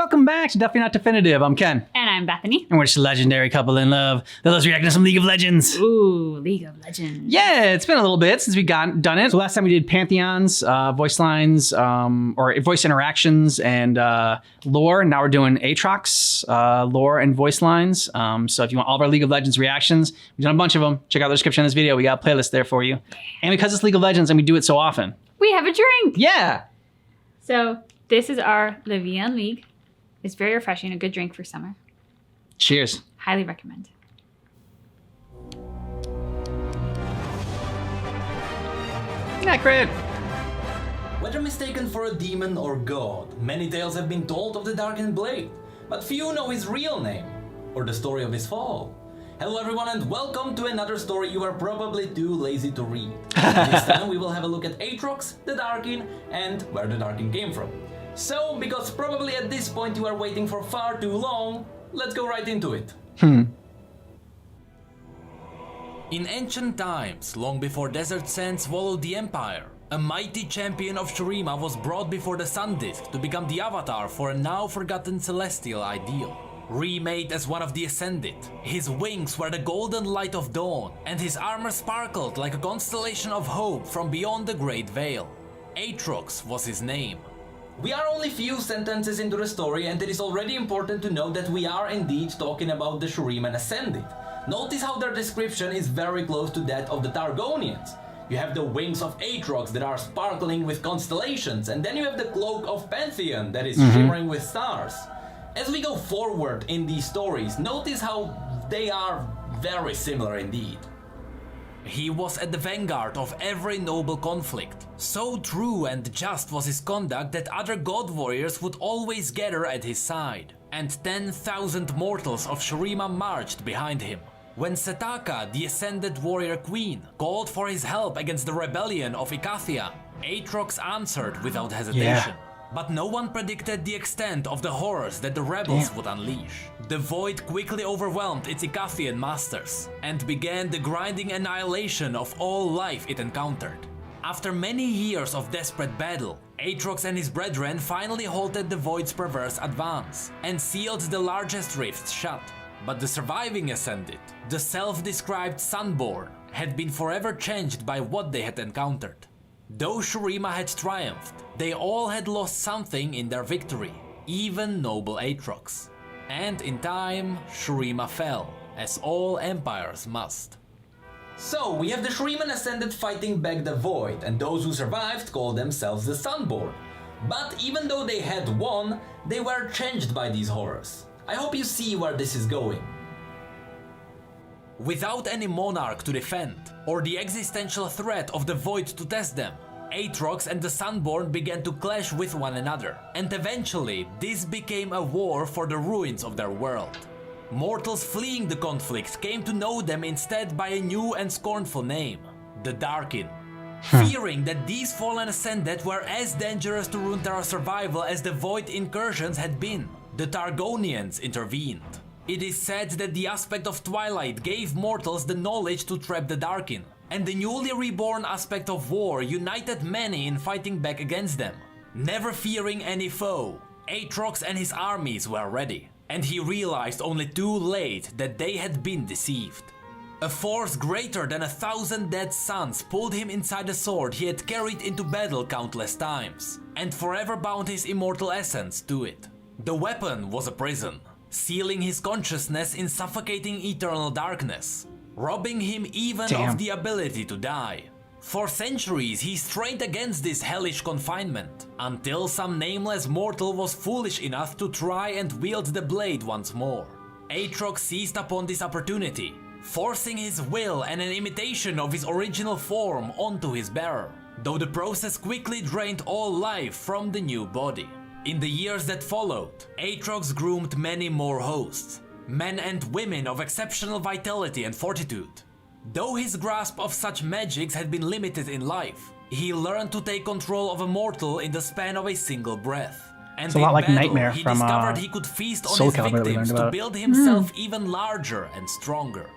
welcome back to Definitely Not Definitive. I'm Ken. And I'm Bethany. And we're just a legendary couple in love that loves reacting to some League of Legends. Ooh, League of Legends. Yeah, it's been a little bit since we done it. So last time we did Pantheons, voice lines, or voice interactions, and lore. And now we're doing Aatrox, lore and voice lines. So if you want all of our League of Legends reactions, we've done a bunch of them. Check out the description of this video. We got a playlist there for you. And because it's League of Legends and we do it so often, we have a drink. Yeah. So this is our Levian League. It's very refreshing, a good drink for summer. Cheers. Highly recommend. Yeah, great. Whether mistaken for a demon or god, many tales have been told of the Darkened Blade, but few know his real name, or the story of his fall. Hello everyone and welcome to another story you are probably too lazy to read. This time we will have a look at Aatrox, the Darkin, and where the Darkin came from. So, because probably at this point you are waiting for far too long, let's go right into it. In ancient times, long before desert sands swallowed the Empire, a mighty champion of Shurima was brought before the Sun Disk to become the avatar for a now forgotten celestial ideal. Remade as one of the Ascended, his wings were the golden light of dawn, and his armor sparkled like a constellation of hope from beyond the Great Veil. Aatrox was his name. We are only few sentences into the story and it is already important to note that we are indeed talking about the Shuriman Ascended. Notice how their description is very close to that of the Targonians. You have the wings of Aatrox that are sparkling with constellations, and then you have the cloak of Pantheon that is shimmering with stars. As we go forward in these stories, notice how they are very similar indeed. He was at the vanguard of every noble conflict. So true and just was his conduct that other god warriors would always gather at his side. And 10,000 mortals of Shurima marched behind him. When Setaka, the Ascended Warrior Queen, called for his help against the rebellion of Ikathia, Aatrox answered without hesitation. But no one predicted the extent of the horrors that the rebels would unleash. The void quickly overwhelmed its Ikathian masters, and began the grinding annihilation of all life it encountered. After many years of desperate battle, Aatrox and his brethren finally halted the void's perverse advance, and sealed the largest rifts shut. But the surviving Ascended, the self-described Sunborn, had been forever changed by what they had encountered. Though Shurima had triumphed, they all had lost something in their victory, even noble Aatrox. And in time, Shurima fell, as all empires must. So, we have the Shuriman Ascended fighting back the Void, and those who survived called themselves the Sunborn. But even though they had won, they were changed by these horrors. I hope you see where this is going. Without any monarch to defend, or the existential threat of the Void to test them, Aatrox and the Sunborn began to clash with one another, and eventually this became a war for the ruins of their world. Mortals fleeing the conflict came to know them instead by a new and scornful name, the Darkin. Fearing that these fallen Ascended were as dangerous to Runeterra's survival as the Void incursions had been, the Targonians intervened. It is said that the aspect of Twilight gave mortals the knowledge to trap the Darkin, and the newly reborn aspect of war united many in fighting back against them. Never fearing any foe, Aatrox and his armies were ready, and he realized only too late that they had been deceived. A force greater than 1,000 dead suns pulled him inside a sword he had carried into battle countless times, and forever bound his immortal essence to it. The weapon was a prison, sealing his consciousness in suffocating eternal darkness, robbing him even of the ability to die. For centuries he strained against this hellish confinement, until some nameless mortal was foolish enough to try and wield the blade once more. Aatrox seized upon this opportunity, forcing his will and an imitation of his original form onto his bearer, though the process quickly drained all life from the new body. In the years that followed, Aatrox groomed many more hosts, men and women of exceptional vitality and fortitude. Though his grasp of such magics had been limited in life, he learned to take control of a mortal in the span of a single breath. And it's a lot like battle, Nightmare he from discovered he could feast on Soul his Calibur victims to build himself even larger and stronger.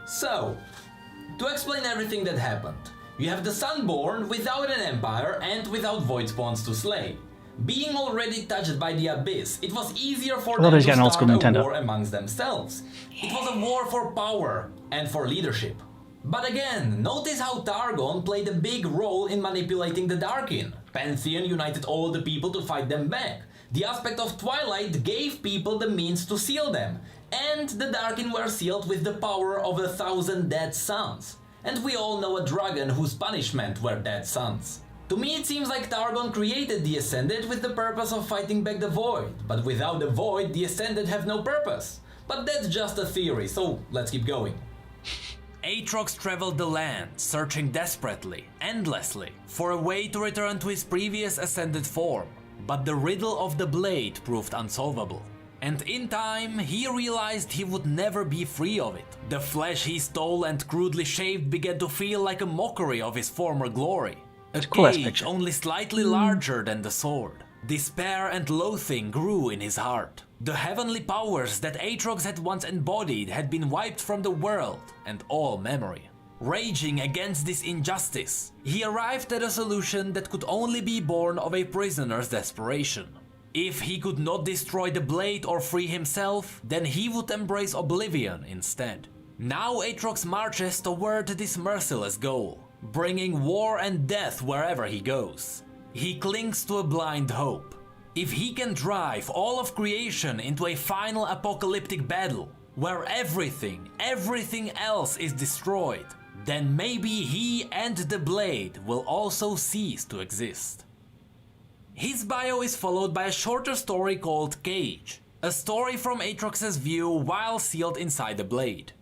So, to explain everything that happened, you have the Sunborn without an empire and without void spawns to slay. Being already touched by the abyss, it was easier for love them he's to got an old start school a Nintendo. war amongst themselves. It was a war for power and for leadership. But again, notice how Targon played a big role in manipulating the Darkin. Pantheon united all the people to fight them back. The aspect of Twilight gave people the means to seal them, and the Darkin were sealed with the power of 1,000 dead suns. And we all know a dragon whose punishment were dead suns. To me it seems like Targon created the Ascended with the purpose of fighting back the Void, but without the Void the Ascended have no purpose. But that's just a theory, so let's keep going. Aatrox traveled the land, searching desperately, endlessly, for a way to return to his previous Ascended form, but the riddle of the blade proved unsolvable. And in time, he realized he would never be free of it. The flesh he stole and crudely shaved began to feel like a mockery of his former glory. A cage only slightly larger than the sword. Despair and loathing grew in his heart. The heavenly powers that Aatrox had once embodied had been wiped from the world and all memory. Raging against this injustice, he arrived at a solution that could only be born of a prisoner's desperation. If he could not destroy the blade or free himself, then he would embrace oblivion instead. Now Aatrox marches toward this merciless goal, bringing war and death wherever he goes. He clings to a blind hope. If he can drive all of creation into a final apocalyptic battle, where everything else is destroyed, then maybe he and the blade will also cease to exist. His bio is followed by a shorter story called Cage, a story from Aatrox's view while sealed inside the blade.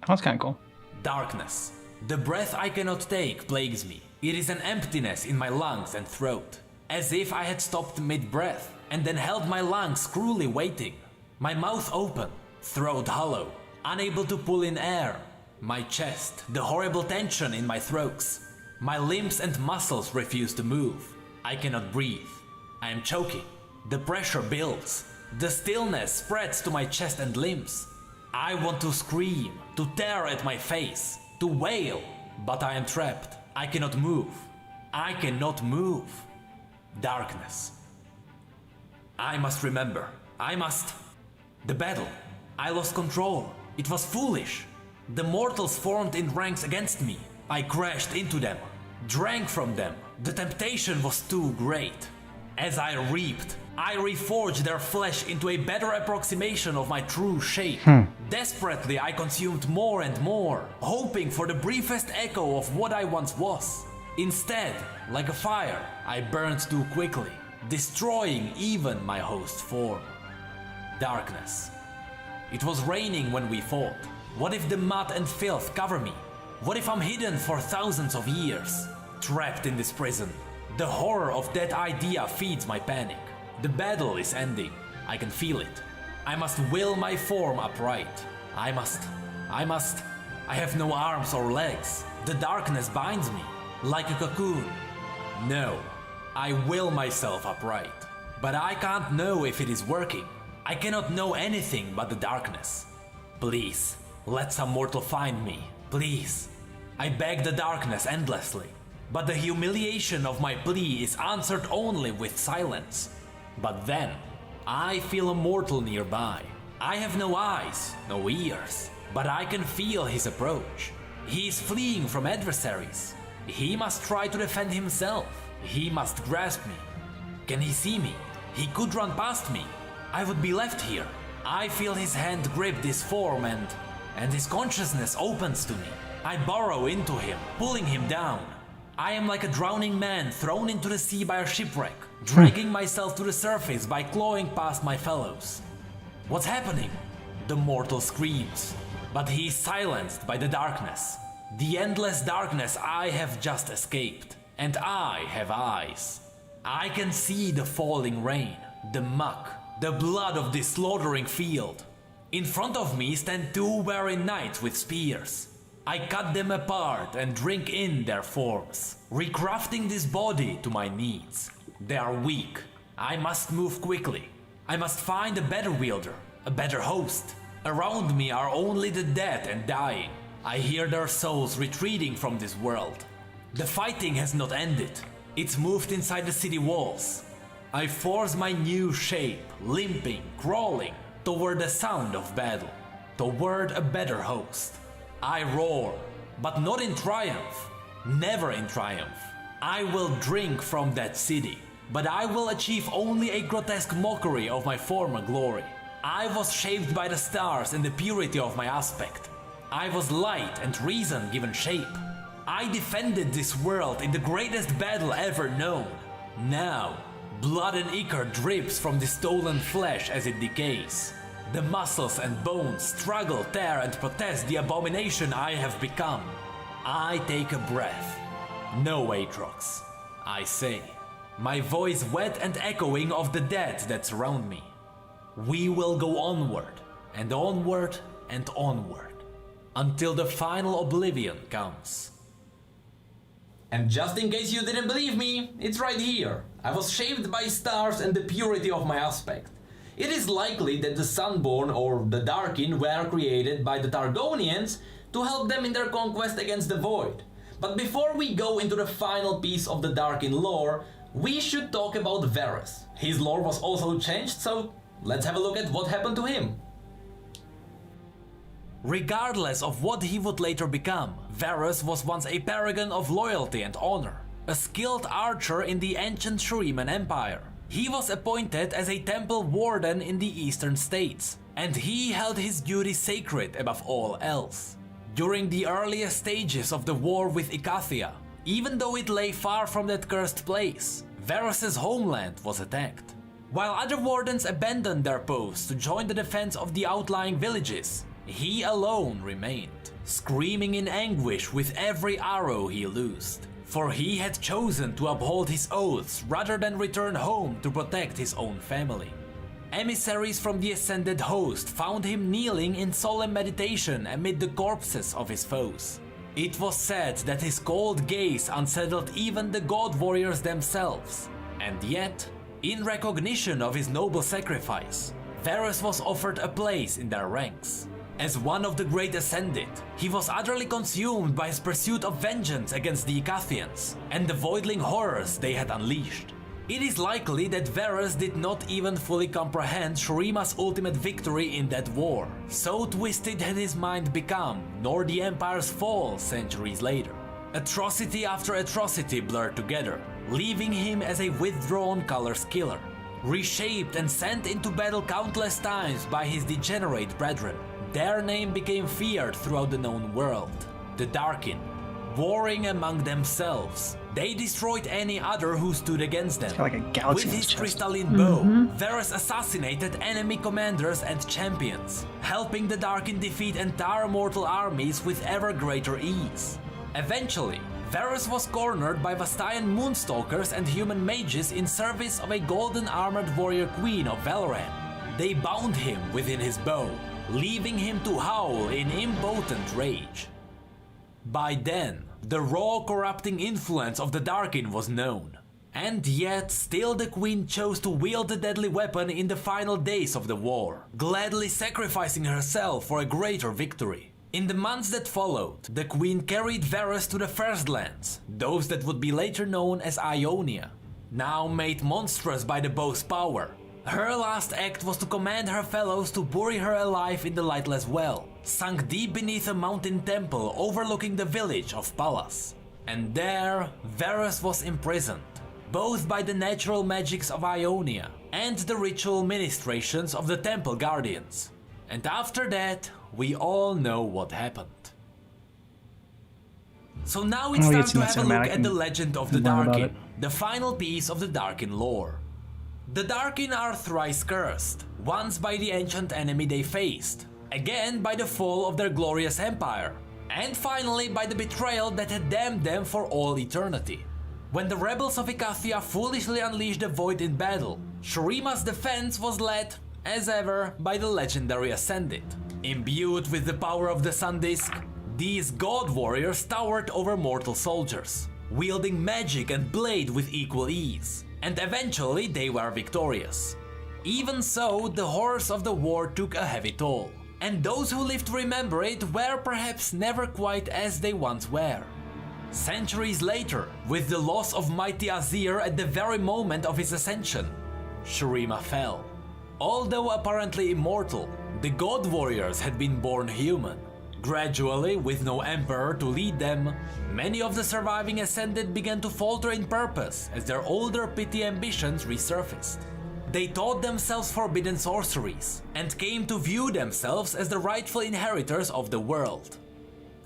That's kind of cool. Darkness. The breath I cannot take plagues me. It is an emptiness in my lungs and throat, as if I had stopped mid-breath and then held my lungs cruelly waiting. My mouth open, throat hollow, unable to pull in air. My chest, the horrible tension in my throats. My limbs and muscles refuse to move. I cannot breathe. I am choking. The pressure builds. The stillness spreads to my chest and limbs. I want to scream, to tear at my face, to wail, but I am trapped. I cannot move. I cannot move. Darkness. I must remember. I must. The battle. I lost control. It was foolish. The mortals formed in ranks against me. I crashed into them, drank from them. The temptation was too great. As I reaped, I reforged their flesh into a better approximation of my true shape. Desperately, I consumed more and more, hoping for the briefest echo of what I once was. Instead, like a fire, I burned too quickly, destroying even my host form. Darkness. It was raining when we fought. What if the mud and filth cover me? What if I'm hidden for thousands of years? Trapped in this prison. The horror of that idea feeds my panic. The battle is ending. I can feel it. I must will my form upright. I have no arms or legs. The darkness binds me, like a cocoon. No, I will myself upright. But I can't know if it is working. I cannot know anything but the darkness. Please, let some mortal find me. Please. I beg the darkness endlessly. But the humiliation of my plea is answered only with silence. But then, I feel a mortal nearby. I have no eyes, no ears, but I can feel his approach. He is fleeing from adversaries. He must try to defend himself. He must grasp me. Can he see me? He could run past me. I would be left here. I feel his hand grip this form and his consciousness opens to me. I burrow into him, pulling him down. I am like a drowning man thrown into the sea by a shipwreck, dragging myself to the surface by clawing past my fellows. What's happening? The mortal screams, but he is silenced by the darkness. The endless darkness I have just escaped, and I have eyes. I can see the falling rain, the muck, the blood of this slaughtering field. In front of me stand two weary knights with spears. I cut them apart and drink in their forms, recrafting this body to my needs. They are weak. I must move quickly. I must find a better wielder, a better host. Around me are only the dead and dying. I hear their souls retreating from this world. The fighting has not ended. It's moved inside the city walls. I force my new shape, limping, crawling, toward the sound of battle, toward a better host. I roar, but not in triumph, never in triumph. I will drink from that city, but I will achieve only a grotesque mockery of my former glory. I was shaped by the stars in the purity of my aspect. I was light and reason given shape. I defended this world in the greatest battle ever known. Now, blood and ichor drips from the stolen flesh as it decays. The muscles and bones struggle, tear and protest the abomination I have become. I take a breath. No, Aatrox, I say, my voice wet and echoing of the dead that surround me. We will go onward, and onward, and onward, until the final oblivion comes. And just in case you didn't believe me, it's right here. I was shaped by stars and the purity of my aspect. It is likely that the Sunborn or the Darkin were created by the Targonians to help them in their conquest against the Void. But before we go into the final piece of the Darkin lore, we should talk about Varus. His lore was also changed, so let's have a look at what happened to him. Regardless of what he would later become, Varus was once a paragon of loyalty and honor, a skilled archer in the ancient Shuriman Empire. He was appointed as a temple warden in the eastern states, and he held his duty sacred above all else. During the earliest stages of the war with Icathia, even though it lay far from that cursed place, Varus's homeland was attacked. While other wardens abandoned their posts to join the defense of the outlying villages, he alone remained, screaming in anguish with every arrow he loosed. For he had chosen to uphold his oaths rather than return home to protect his own family. Emissaries from the ascended host found him kneeling in solemn meditation amid the corpses of his foes. It was said that his cold gaze unsettled even the god warriors themselves. And yet, in recognition of his noble sacrifice, Varus was offered a place in their ranks. As one of the Great Ascended, he was utterly consumed by his pursuit of vengeance against the Icathians and the voidling horrors they had unleashed. It is likely that Varus did not even fully comprehend Shurima's ultimate victory in that war. So twisted had his mind become, nor the Empire's fall centuries later. Atrocity after atrocity blurred together, leaving him as a withdrawn colors killer, reshaped and sent into battle countless times by his degenerate brethren. Their name became feared throughout the known world. The Darkin, warring among themselves, they destroyed any other who stood against them. Like a galaxy With in his his chest. crystalline bow, Varus assassinated enemy commanders and champions, helping the Darkin defeat entire mortal armies with ever greater ease. Eventually, Varus was cornered by Vastayan moonstalkers and human mages in service of a golden armored warrior queen of Valoran. They bound him within his bow, leaving him to howl in impotent rage. By then, the raw corrupting influence of the Darkin was known. And yet, still the queen chose to wield the deadly weapon in the final days of the war, gladly sacrificing herself for a greater victory. In the months that followed, the queen carried Varus to the First Lands, those that would be later known as Ionia. Now made monstrous by the bow's power, her last act was to command her fellows to bury her alive in the lightless well, sunk deep beneath a mountain temple overlooking the village of Pallas. And there, Varus was imprisoned, both by the natural magics of Ionia and the ritual ministrations of the temple guardians. And after that, we all know what happened. So now it's time to have a look at the legend of the Darkin, the final piece of the Darkin lore. The Darkin are thrice cursed, once by the ancient enemy they faced, again by the fall of their glorious empire, and finally by the betrayal that had damned them for all eternity. When the rebels of Icathia foolishly unleashed the Void in battle, Shurima's defense was led, as ever, by the legendary Ascended. Imbued with the power of the Sun Disk, these god warriors towered over mortal soldiers, wielding magic and blade with equal ease, and eventually they were victorious. Even so, the horrors of the war took a heavy toll, and those who lived to remember it were perhaps never quite as they once were. Centuries later, with the loss of mighty Azir at the very moment of his ascension, Shurima fell. Although apparently immortal, the God Warriors had been born human. Gradually, with no emperor to lead them, many of the surviving Ascended began to falter in purpose as their older petty ambitions resurfaced. They taught themselves forbidden sorceries, and came to view themselves as the rightful inheritors of the world.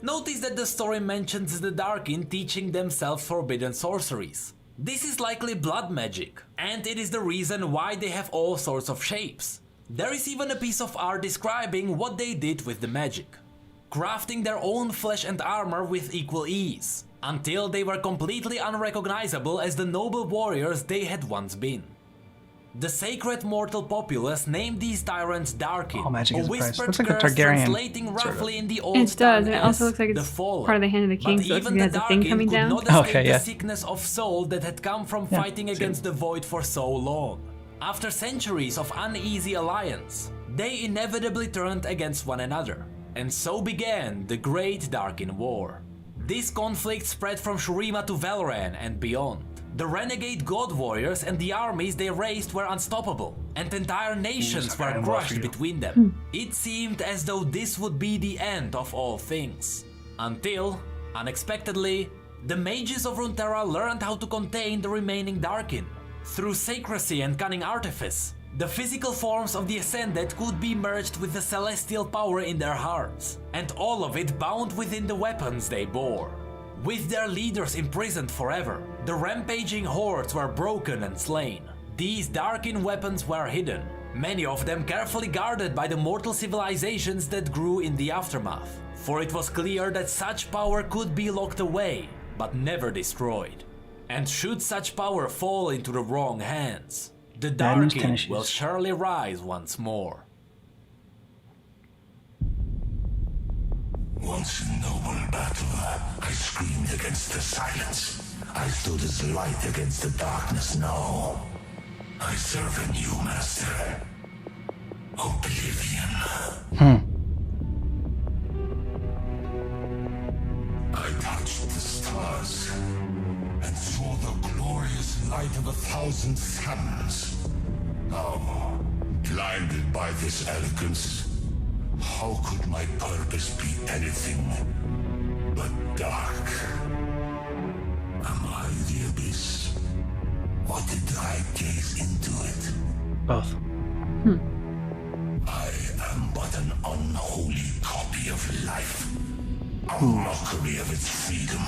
Notice that the story mentions the Darkin teaching themselves forbidden sorceries. This is likely blood magic, and it is the reason why they have all sorts of shapes. There is even a piece of art describing what they did with the magic, crafting their own flesh and armor with equal ease, until they were completely unrecognizable as the noble warriors they had once been. The sacred mortal populace named these tyrants Darkin, Oh, magic a is a price. whispered Looks like a curse Targaryen, translating sort of. roughly in the old It does, and it style also as looks like it's the fallen. part of the Hand of the King, But so it looks even like it the has a thing Darkin coming could down. not escape Okay, yeah. the sickness of soul that had come from fighting against the void for so long. After centuries of uneasy alliance, they inevitably turned against one another, and so began the Great Darkin War. This conflict spread from Shurima to Valoran and beyond. The renegade god warriors and the armies they raised were unstoppable, and entire nations were crushed between them. It seemed as though this would be the end of all things. Until, unexpectedly, the mages of Runeterra learned how to contain the remaining Darkin. Through secrecy and cunning artifice, the physical forms of the Ascended could be merged with the celestial power in their hearts, and all of it bound within the weapons they bore. With their leaders imprisoned forever, the rampaging hordes were broken and slain. These Darkin weapons were hidden, many of them carefully guarded by the mortal civilizations that grew in the aftermath, for it was clear that such power could be locked away, but never destroyed. And should such power fall into the wrong hands, the Darkin will surely rise once more. Once in noble battle, I screamed against the silence. I stood as light against the darkness now. I serve a new master. Oblivion. I touched the stars and saw the glorious light of 1,000 suns. Now, blinded by this eloquence, how could my purpose be anything but dark? Am I the abyss? Or did I gaze into it? Both. I am but an unholy copy of life. A mockery of its freedom.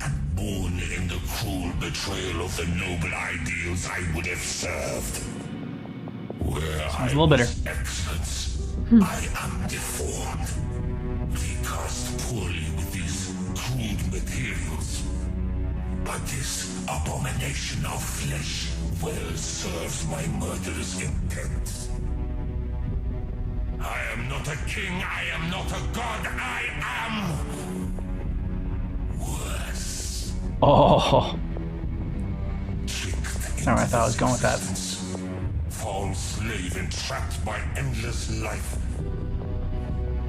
And born in the cruel betrayal of the noble ideals I would have served. Where Sounds a little bitter. Excellence. I am deformed. Recast poorly with these crude materials. But this abomination of flesh well serves my murderous intent. I am not a king, I am not a god, I am worse. Oh. Tricked Not where I thought I was going with that. False slave entrapped by endless life.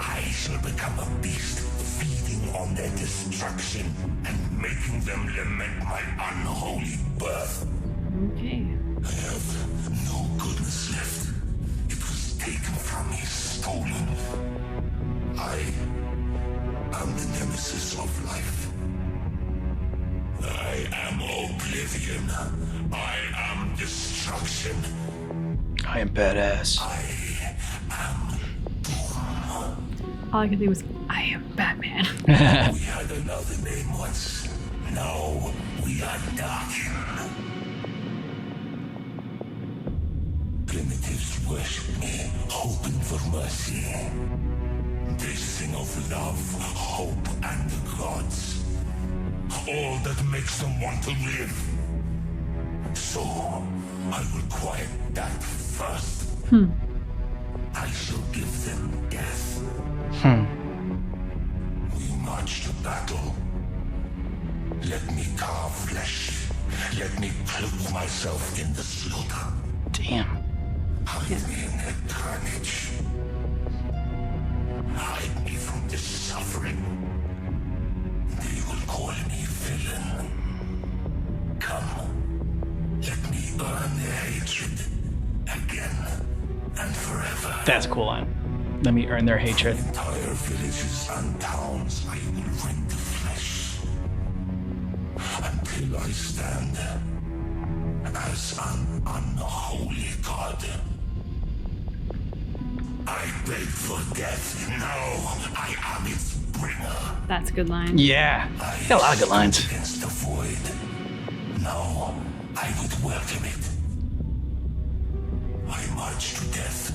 I shall become a beast, feeding on their destruction and making them lament my unholy birth. Okay. I have no goodness left. It was taken from me, stolen. I am the nemesis of life. I am oblivion. I am destruction. I am badass. I am All I could think was, I am Batman. We had another name once. Now we are Darkin. Primitives worship me, hoping for mercy. They sing of love, hope, and the gods. All that makes them want to live. So, I will quiet that first. I shall give them death. We march to battle. Let me carve flesh. Let me clothe myself in the slaughter. Damn. Hide me in their carnage. Hide me from this suffering. They will call call me villain. Come, let me earn their hatred again and forever. That's a cool line. Let me earn their hatred. Entire villages and towns I will rend to flesh until I stand as an unholy god. I beg for death. Now I am its bringer. That's a good line. Yeah. Got a lot of good lines. Against the void. Now I would welcome it. I march to death.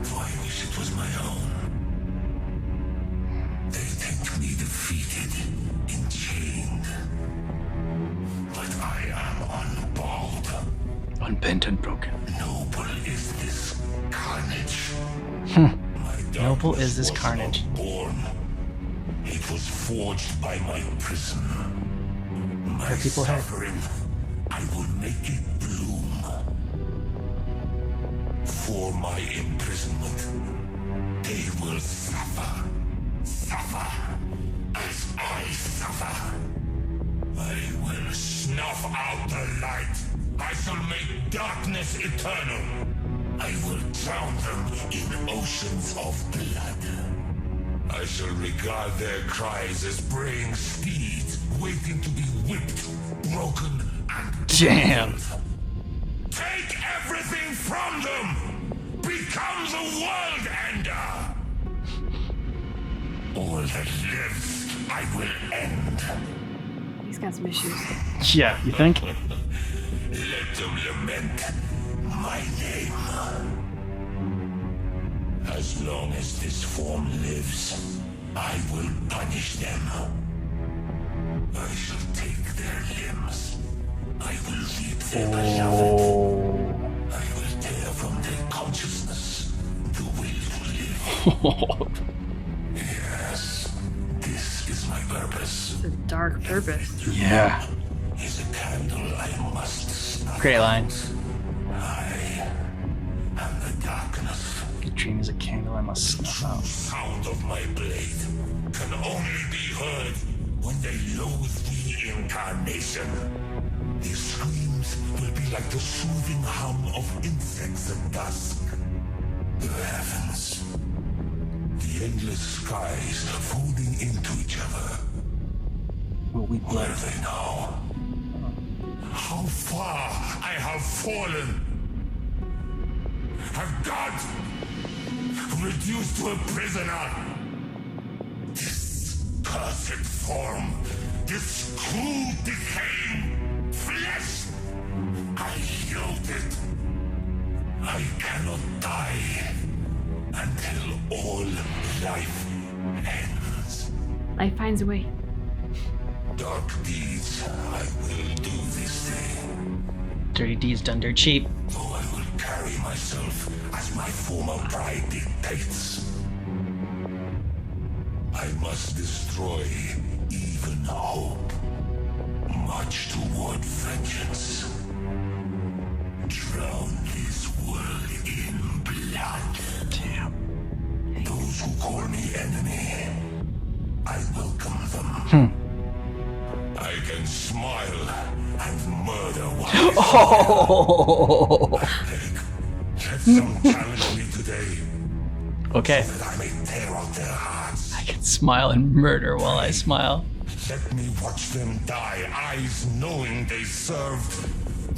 For I wish it was my own. They think me defeated, enchained. But I am unbowed. Unbent and broken. Noble is this carnage. Noble is this Was carnage. not born. It was forged by my prison. My Hurt people hurt. suffering, I will make it bloom. For my imprisonment, they will suffer. Suffer as I suffer. I will snuff out the light. I shall make darkness eternal. I will drown them in oceans of blood. I shall regard their cries as braying steeds waiting to be whipped, broken, and Damn. take everything from them! Become the world ender! All that lives, I will end. He's got some issues. Yeah, you think? Let them lament my name. As long as this form lives, I will punish them. I shall take their limbs. I will reap their beloved. I will tear from their consciousness the will to live. Yes, this is my purpose. It's a dark purpose. Yeah. Is a candle I must snuff. Great line. I am the darkness. A dream is a candle I must snuff True out. sound of my blade can only be heard when they loathe the incarnation. Their screams will be like the soothing hum of insects at dusk. The heavens, the endless skies folding into each other. Will we Where blood? are they now? How far I have fallen! Have God reduced to a prisoner? This cursed form, this crude decaying flesh, I loathe it. I cannot die until all life ends. Life finds a way. Dark deeds I will do this day. Dirty deeds done dirt cheap. Though I will carry myself as my former pride dictates. I must destroy even hope. March toward vengeance. Drown this world in blood. Damn. Those who call me enemy, I welcome them. I can smile and murder while Oh. let some challenge me today, Okay. that I may tear out their hearts. I can smile and murder while I smile. Let me watch them die, eyes knowing they served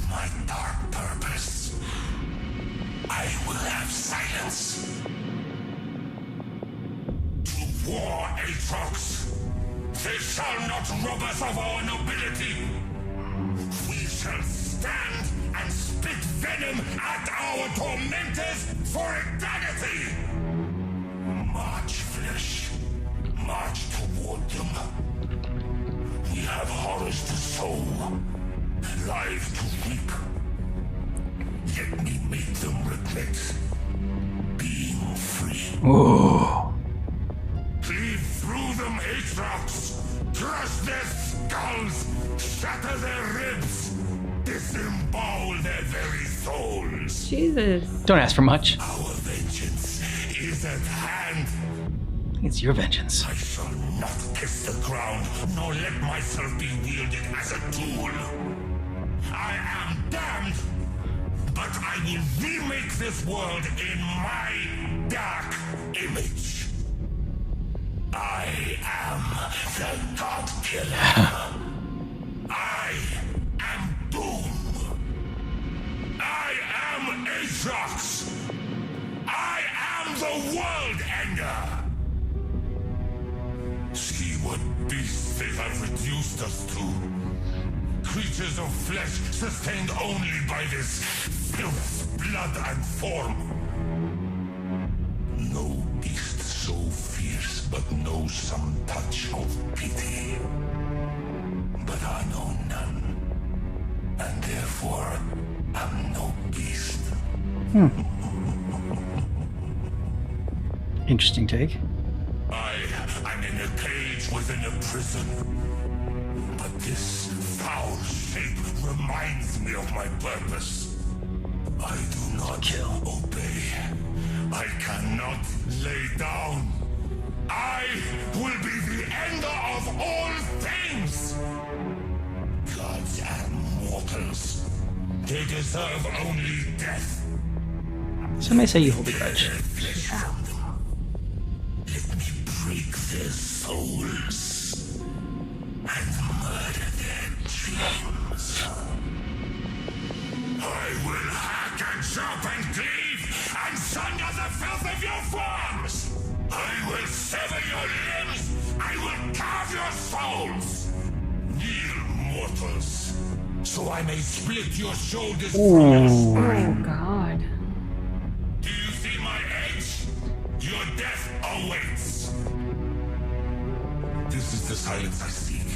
my dark purpose. I will have silence. To war, Aatrox! They shall not rob us of our nobility! We shall stand and spit venom at our tormentors for eternity! March, flesh. March toward them. We have horrors to sow, lives to reap. Let me make them regret being free. Ooh. Cleave through them, Aatrox! Crush their skulls! Shatter their ribs! Disembowel their very souls! Jesus. Don't ask for much. Our vengeance is at hand! It's your vengeance. I shall not kiss the ground, nor let myself be wielded as a tool. I am damned, but I will remake this world in my dark image. I am the God Killer. I am Doom. I am Aatrox. I am the World Ender. See what beasts they have reduced us to. Creatures of flesh sustained only by this filth, blood, and form. No beast so fierce but knows some touch of pity. But I know none, and therefore am no beast. Interesting take. I'm in a cage within a prison. But this foul shape reminds me of my purpose. I do not obey. I cannot lay down. I will be the ender of all things. Gods and mortals, they deserve only death. Some may say you hold a grudge. Let me break their souls and murder their dreams. I will hack and chop and cleave and sunder the filth of your forms. I will sever your limbs. I will carve your souls. Kneel, mortals, so I may split your shoulders from your spine. Oh, God. Do you see my edge? Your death awaits. This is the silence I seek.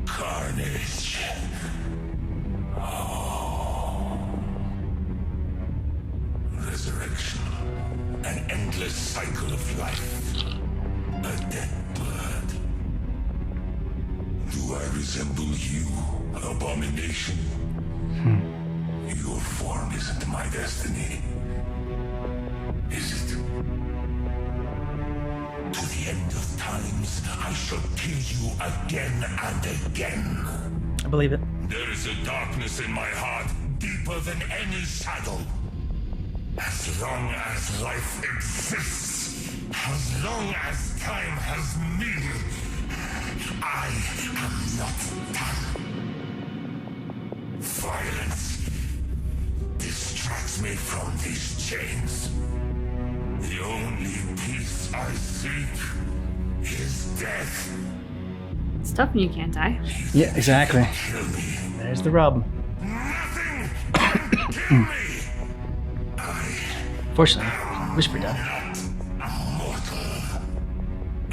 Carnage. Oh. Resurrection. An endless cycle of life. A dead bird. Do I resemble you, abomination? Your form isn't my destiny. Is it? To the end of times, I shall kill you again and again. I believe it. There is a darkness in my heart deeper than any shadow. As long as life exists, as long as time has meaning, I am not done. Violence distracts me from these chains. The only peace I seek is death. It's tough when you can't die. Yeah, exactly. Kill me. There's the rub. Nothing can kill me. Fortunately, wish for death. Not mortal. I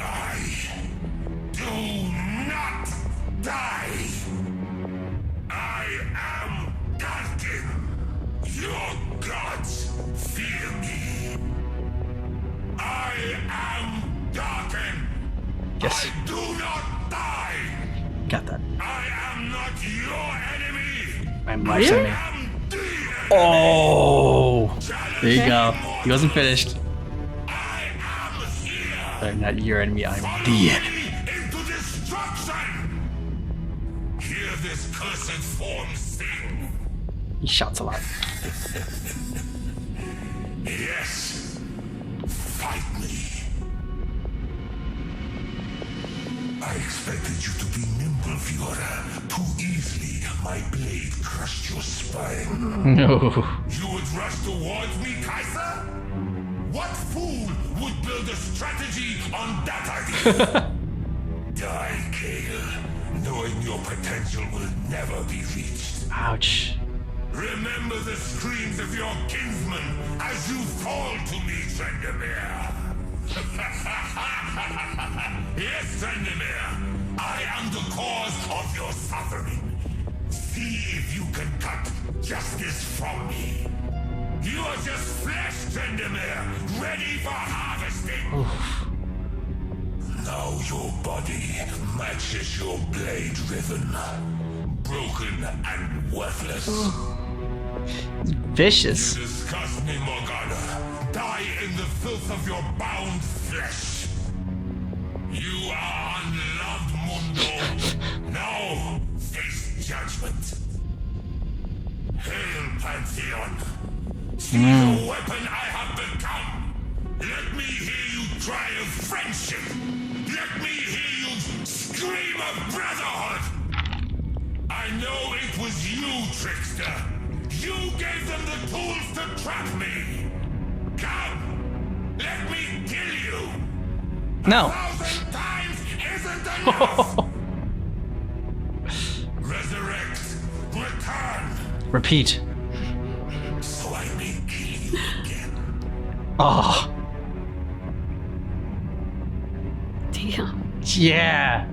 do not die. I am Darkin. Your gods fear me. I am Darkin. Yes, I do not die. got that. I am not your enemy. I'm life's enemy. I am the enemy. Oh, there you go. He wasn't finished. I am here. I'm not your enemy. I'm the enemy. Into destruction. Hear this cursed form sing. He shouts a lot. Yes. Fight me. I expected you to be nimble, Fiora. Too easily, my blade crushed your spine. No. You would rush towards me, Kaiser? What fool would build a strategy on that idea? Die, Kale, knowing your potential will never be reached. Ouch. Remember the screams of your kinsmen as you fall to me, Trendemir. Yes, Trendemir, I am the cause of your suffering. See if you can cut justice from me. You are just flesh, Trendemir, ready for harvesting. Now your body matches your blade riven, broken and worthless. Vicious. Disgust me, Morgana. Die in the filth of your bound flesh. You are unloved, Mundo. Now, face judgment. Hail, Pantheon. See the weapon I have become. Let me hear you cry of friendship. Let me hear you scream of brotherhood. I know it was you, trickster. You gave them the tools to trap me. Come, let me kill you. No. 1,000 times isn't enough. Resurrect, return, Repeat. so I may kill you again. Oh, Damn. yeah.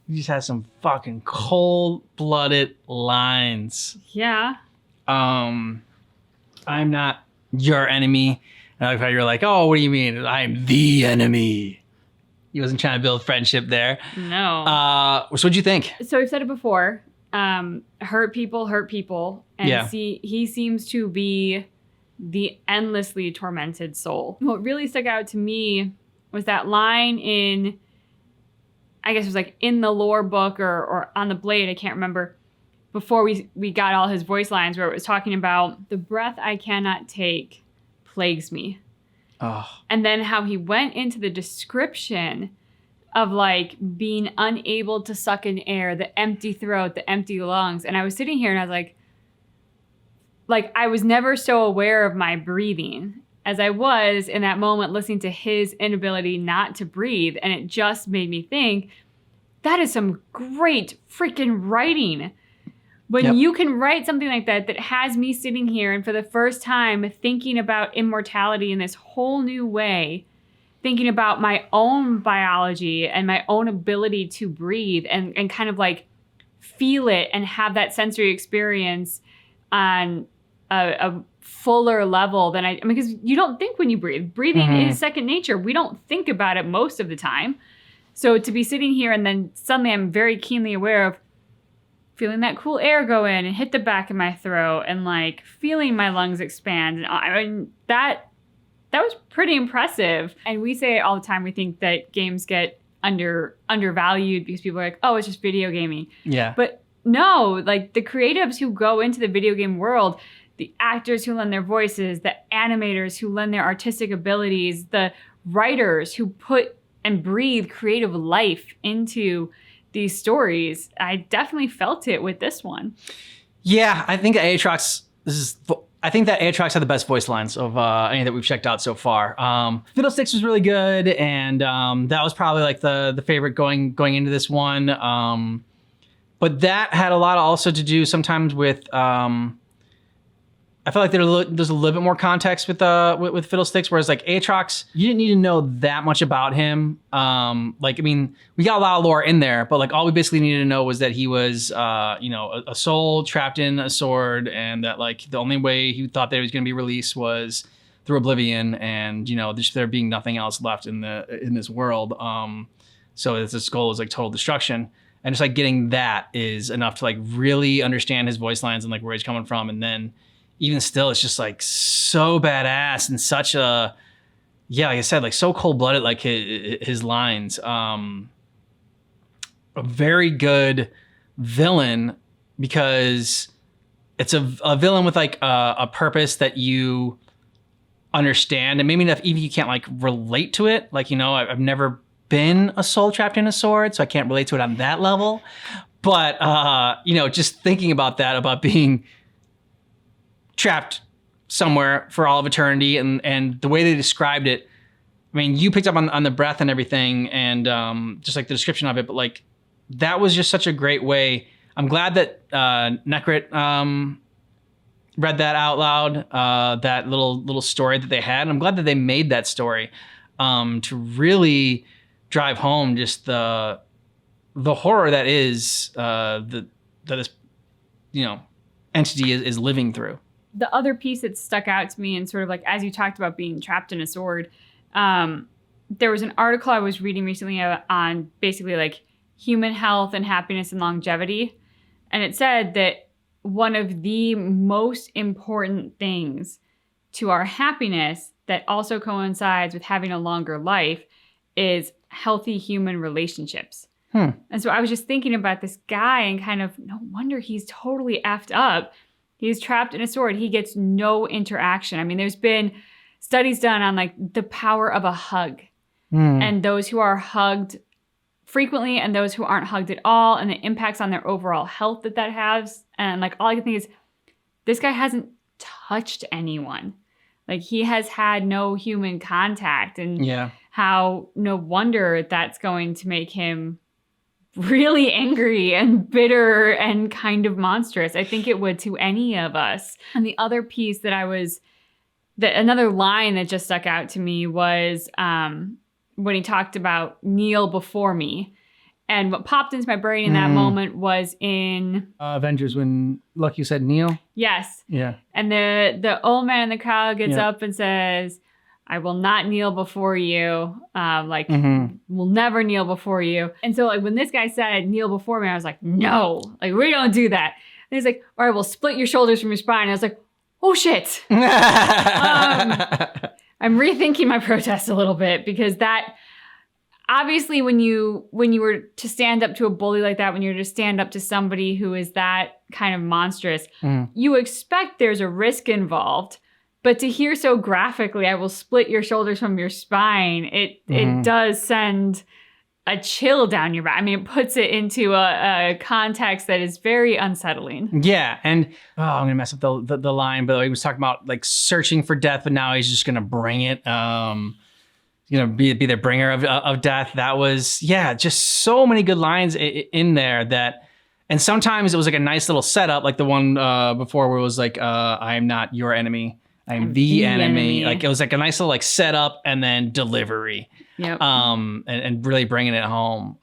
You just had some fucking cold-blooded lines. Yeah. I'm not your enemy. And I like how you're like, oh, what do you mean? I'm the enemy. He wasn't trying to build friendship there. No. So what'd you think? So we've said it before. Hurt people. And Yeah. he seems to be the endlessly tormented soul. What really stuck out to me was that line in, I guess it was like in the lore book or on the blade, I can't remember, before we got all his voice lines, where it was talking about the breath I cannot take plagues me. Oh, And then how he went into the description of like being unable to suck in air, the empty throat, the empty lungs. And I was sitting here and I was like I was never so aware of my breathing as I was in that moment listening to his inability not to breathe. And it just made me think, that is some great freaking writing. When Yep. you can write something like that has me sitting here and for the first time thinking about immortality in this whole new way, thinking about my own biology and my own ability to breathe and kind of like feel it and have that sensory experience on a fuller level than I mean, because you don't think when you breathe. Breathing is second nature. We don't think about it most of the time. So to be sitting here and then suddenly I'm very keenly aware of feeling that cool air go in and hit the back of my throat and like feeling my lungs expand. And I mean, that was pretty impressive. And we say it all the time. We think that games get undervalued because people are like, oh, it's just video gaming. yeah. But no, like the creatives who go into the video game world, the actors who lend their voices, the animators who lend their artistic abilities, the writers who put and breathe creative life into these stories. I definitely felt it with this one. Yeah, I think Aatrox. I think that Aatrox had the best voice lines of any that we've checked out so far. Fiddlesticks was really good, and that was probably like the favorite going into this one. But that had a lot also to do sometimes with. I feel like there's a little bit more context with Fiddlesticks, whereas like Aatrox, you didn't need to know that much about him. Like, I mean, we got a lot of lore in there, but like all we basically needed to know was that he was, a soul trapped in a sword, and that like the only way he thought that he was going to be released was through oblivion, and just there being nothing else left in this world. So his goal is like total destruction, and just like getting that is enough to like really understand his voice lines and like where he's coming from, and then. Even still, it's just like so badass and such a, yeah, like I said, like so cold-blooded, like his lines. A very good villain because it's a villain with like a purpose that you understand, and maybe enough even you can't like relate to it. Like, I've never been a soul trapped in a sword, so I can't relate to it on that level. But, just thinking about that, about being trapped somewhere for all of eternity, and the way they described it, I mean, you picked up on the breath and everything, and just like the description of it, but like that was just such a great way. I'm glad that Necrit read that out loud, that little story that they had. And I'm glad that they made that story to really drive home just the horror that is that this entity is living through. The other piece that stuck out to me, and sort of like as you talked about being trapped in a sword, there was an article I was reading recently on basically like human health and happiness and longevity. And it said that one of the most important things to our happiness that also coincides with having a longer life is healthy human relationships. And so I was just thinking about this guy and kind of, no wonder he's totally effed up. He's trapped in a sword. He gets no interaction. I mean, there's been studies done on like the power of a hug and those who are hugged frequently and those who aren't hugged at all, and the impacts on their overall health that has. And like, all I can think is this guy hasn't touched anyone. Like, he has had no human contact, and how no wonder that's going to make him really angry and bitter and kind of monstrous. I think it would to any of us. And the other piece another line that just stuck out to me was when he talked about kneel before me. And what popped into my brain in that moment was in Avengers, when Lucky said kneel. Yes. Yeah. And the old man in the crowd gets up and says, I will not kneel before you. We'll never kneel before you. And so like when this guy said kneel before me, I was like, no, like we don't do that. And he's like, all right, we'll split your shoulders from your spine. And I was like, oh shit. I'm rethinking my protest a little bit, because that obviously when you were to stand up to a bully like that, when you're to stand up to somebody who is that kind of monstrous, you expect there's a risk involved. But to hear so graphically, I will split your shoulders from your spine, it does send a chill down your back. I mean, it puts it into a context that is very unsettling. Yeah, and I'm gonna mess up the line, but he was talking about like searching for death, but now he's just gonna bring it. Be the bringer of death. That was just so many good lines in there that. And sometimes it was like a nice little setup, like the one before where it was like, I am not your enemy. I'm the enemy. Like it was like a nice little like setup and then delivery. Yep. And really bringing it home.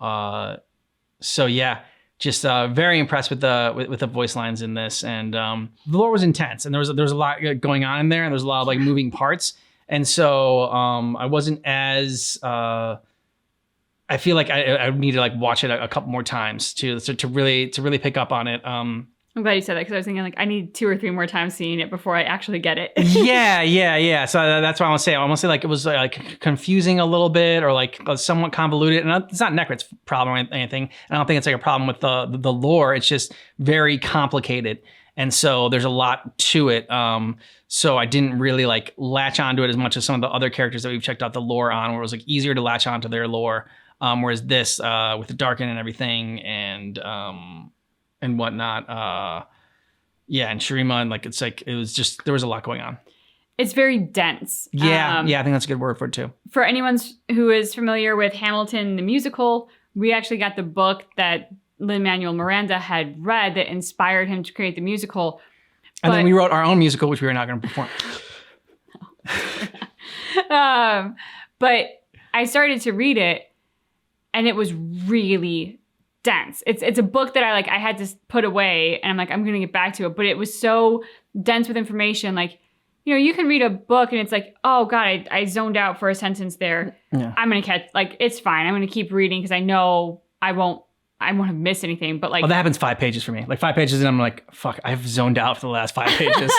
So yeah, just very impressed with the voice lines in this. And the lore was intense, and there was a lot going on in there, and there's a lot of like moving parts. And so I wasn't as I feel like I need to like watch it a couple more times to really pick up on it. I'm glad you said that, because I was thinking like I need 2 or 3 more times seeing it before I actually get it. Yeah. So that's what I want to say. I want to say like it was like confusing a little bit, or like somewhat convoluted. And it's not Necrit's problem or anything. And I don't think it's like a problem with the lore. It's just very complicated. And so there's a lot to it. So I didn't really like latch onto it as much as some of the other characters that we've checked out the lore on, where it was like easier to latch onto their lore. Whereas this, with the Darken and everything, and whatnot, and Shurima, and like it's like it was just, there was a lot going on. It's very dense. I think that's a good word for it too. For anyone who is familiar with Hamilton the musical, we actually got the book that Lin-Manuel Miranda had read that inspired him to create the musical. And then we wrote our own musical, which we were not going to perform. But I started to read it, and it was really dense. It's a book that I had to put away, and I'm like, I'm going to get back to it. But it was so dense with information. Like, you can read a book and it's like, oh God, I zoned out for a sentence there. Yeah. I'm going to catch, like, it's fine. I'm going to keep reading because I know I won't have missed anything. But like, that happens 5 pages for me. Like 5 pages and I'm like, fuck, I've zoned out for the last 5 pages.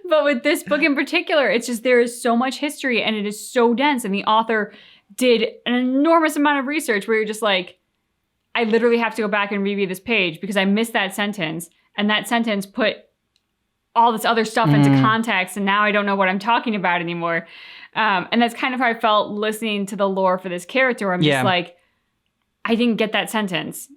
But with this book in particular, it's just, there is so much history and it is so dense. And the author did an enormous amount of research where you're just like, I literally have to go back and reread this page because I missed that sentence. And that sentence put all this other stuff into context. And now I don't know what I'm talking about anymore. And that's kind of how I felt listening to the lore for this character. I'm just like, I didn't get that sentence.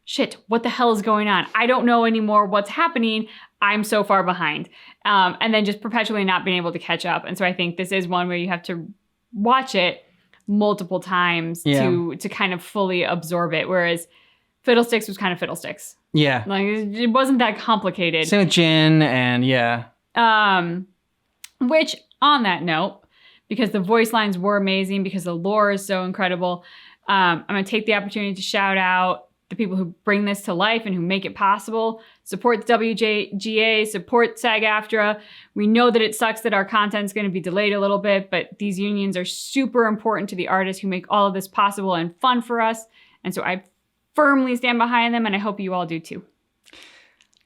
Shit, what the hell is going on? I don't know anymore what's happening. I'm so far behind. And then just perpetually not being able to catch up. And so I think this is one where you have to watch it multiple times to kind of fully absorb it. Whereas Fiddlesticks was kind of Fiddlesticks. Yeah. Like, it wasn't that complicated. Same with Jin, and which, on that note, because the voice lines were amazing, because the lore is so incredible, I'm going to take the opportunity to shout out the people who bring this to life and who make it possible. Support the WGA, support SAG-AFTRA. We know that it sucks that our content's going to be delayed a little bit, but these unions are super important to the artists who make all of this possible and fun for us. And so I firmly stand behind them, and I hope you all do too.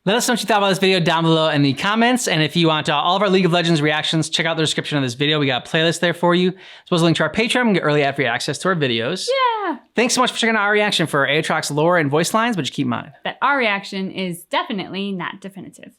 Let us know what you thought about this video down below in the comments. And if you want all of our League of Legends reactions, check out the description of this video. We got a playlist there for you, as well as a link to our Patreon and get early ad-free access to our videos. Yeah. Thanks so much for checking out our reaction for Aatrox lore and voice lines, but just keep in mind that our reaction is definitely not definitive.